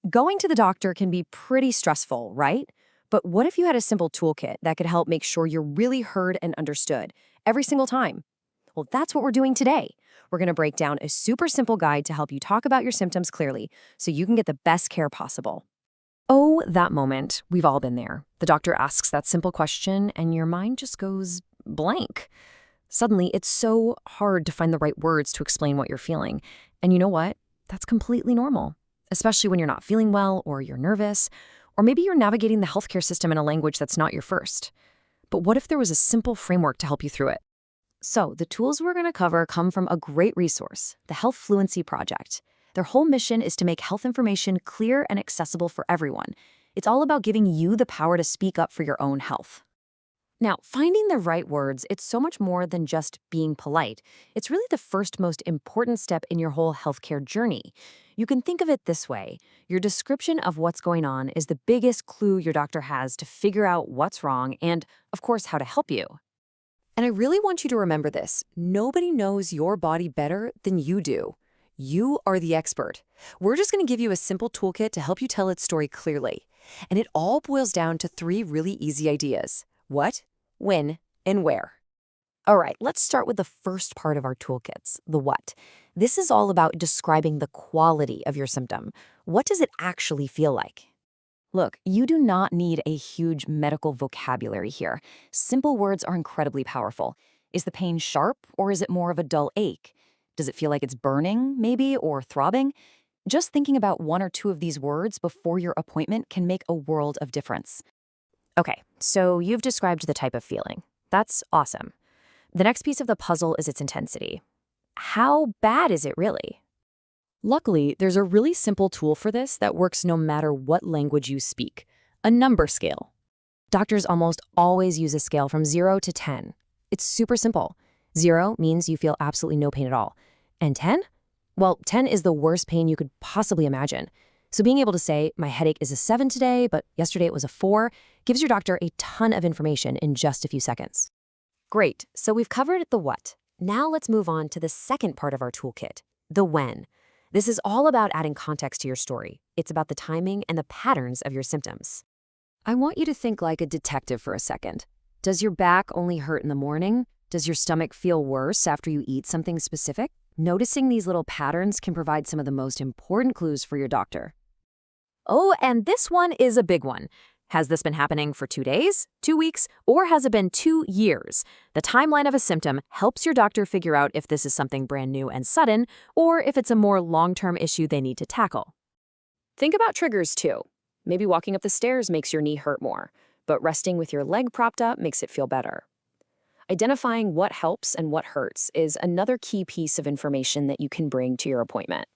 Going to the doctor can be pretty stressful, right? But what if you had a simple toolkit that could help make sure you're really heard and understood every single time? Well, that's what we're doing today. We're going to break down a super simple guide to help you talk about your symptoms clearly so you can get the best care possible. Oh, that moment. We've all been there. The doctor asks that simple question and your mind just goes blank. Suddenly, it's so hard to find the right words to explain what you're feeling. And you know what? That's completely normal, especially when you're not feeling well or you're nervous, or maybe you're navigating the healthcare system in a language that's not your first. But what if there was a simple framework to help you through it? So, the tools we're going to cover come from a great resource, the Health Fluency Project. Their whole mission is to make health information clear and accessible for everyone. It's all about giving you the power to speak up for your own health. Now, finding the right words, it's so much more than just being polite. It's really the first most important step in your whole healthcare journey. You can think of it this way. Your description of what's going on is the biggest clue your doctor has to figure out what's wrong and, of course, how to help you. And I really want you to remember this. Nobody knows your body better than you do. You are the expert. We're just going to give you a simple toolkit to help you tell its story clearly. And it all boils down to three really easy ideas. What, when, and where. All right, let's start with the first part of our toolkits, the what. This is all about describing the quality of your symptom. What does it actually feel like? Look, you do not need a huge medical vocabulary here. Simple words are incredibly powerful. Is the pain sharp, or is it more of a dull ache? Does it feel like it's burning, maybe, or throbbing? Just thinking about one or two of these words before your appointment can make a world of difference. Okay, so you've described the type of feeling. That's awesome. The next piece of the puzzle is its intensity. How bad is it really? Luckily, there's a really simple tool for this that works no matter what language you speak, a number scale. Doctors almost always use a scale from 0 to 10. It's super simple. 0 means you feel absolutely no pain at all. And 10? Well, 10 is the worst pain you could possibly imagine. So being able to say, my headache is a 7 today, but yesterday it was a 4, gives your doctor a ton of information in just a few seconds. Great, so we've covered the what. Now let's move on to the second part of our toolkit, the when. This is all about adding context to your story. It's about the timing and the patterns of your symptoms. I want you to think like a detective for a second. Does your back only hurt in the morning? Does your stomach feel worse after you eat something specific? Noticing these little patterns can provide some of the most important clues for your doctor. Oh, and this one is a big one. Has this been happening for 2 days, 2 weeks, or has it been 2 years? The timeline of a symptom helps your doctor figure out if this is something brand new and sudden, or if it's a more long-term issue they need to tackle. Think about triggers too. Maybe walking up the stairs makes your knee hurt more, but resting with your leg propped up makes it feel better. Identifying what helps and what hurts is another key piece of information that you can bring to your appointment.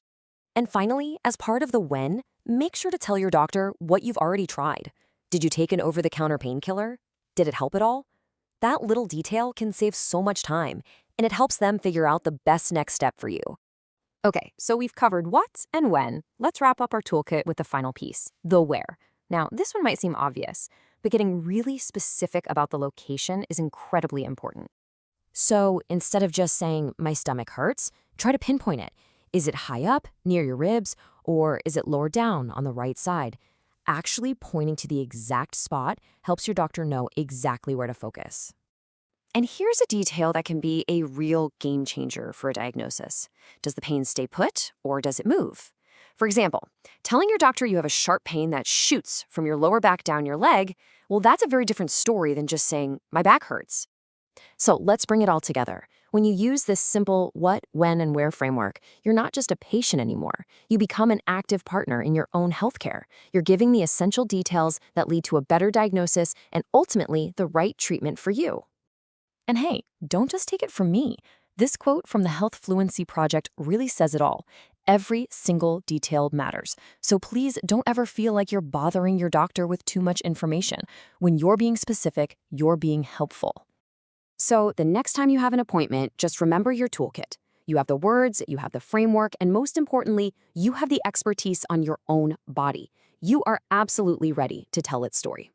And finally, as part of the when, make sure to tell your doctor what you've already tried. Did you take an over-the-counter painkiller? Did it help at all? That little detail can save so much time, and it helps them figure out the best next step for you. Okay, so we've covered what and when. Let's wrap up our toolkit with the final piece, the where. Now, this one might seem obvious, but getting really specific about the location is incredibly important. So instead of just saying, my stomach hurts, try to pinpoint it. Is it high up, near your ribs, or is it lower down on the right side? Actually pointing to the exact spot helps your doctor know exactly where to focus. And here's a detail that can be a real game changer for a diagnosis. Does the pain stay put, or does it move? For example, telling your doctor you have a sharp pain that shoots from your lower back down your leg, well, that's a very different story than just saying, my back hurts. So let's bring it all together. When you use this simple what, when, and where framework, you're not just a patient anymore. You become an active partner in your own healthcare. You're giving the essential details that lead to a better diagnosis and ultimately the right treatment for you. And hey, don't just take it from me. This quote from the Health Fluency Project really says it all. Every single detail matters. So please don't ever feel like you're bothering your doctor with too much information. When you're being specific, you're being helpful. So the next time you have an appointment, just remember your toolkit. You have the words, you have the framework, and most importantly, you have the expertise on your own body. You are absolutely ready to tell its story.